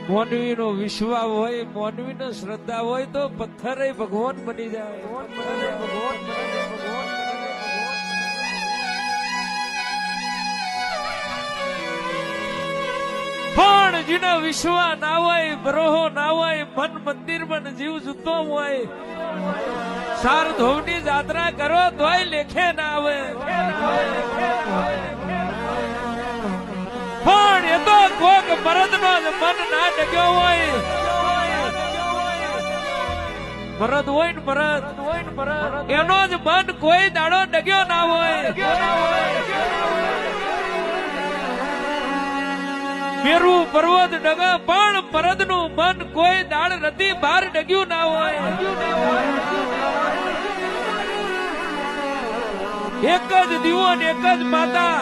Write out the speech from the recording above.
મોનવી નો વિશ્વાસ હોય, મોનવી નો શ્રદ્ધા હોય તો પથ્થર ભગવાન બની જાય. પણ જેનો વિશ્વાસ ના હોય, બરોહો ના હોય, મન મંદિર માં જીવ જુતો હોય, સાર ધોવની જાત્રા કરો તોય લેખે ના આવે. પણ એ તો કોક મરદ નો જ મન ના ડગ્યો હોય. મરદ હોય ને મરદ, એનો જ મન કોઈ દાડો ડગ્યો ના હોય. મેરુ પર્વત ડગા પણ મરદ નું મન કોઈ દાડ નથી બહાર ડગ્યું ના હોય. એક જ દીવો ને એક જ માતા,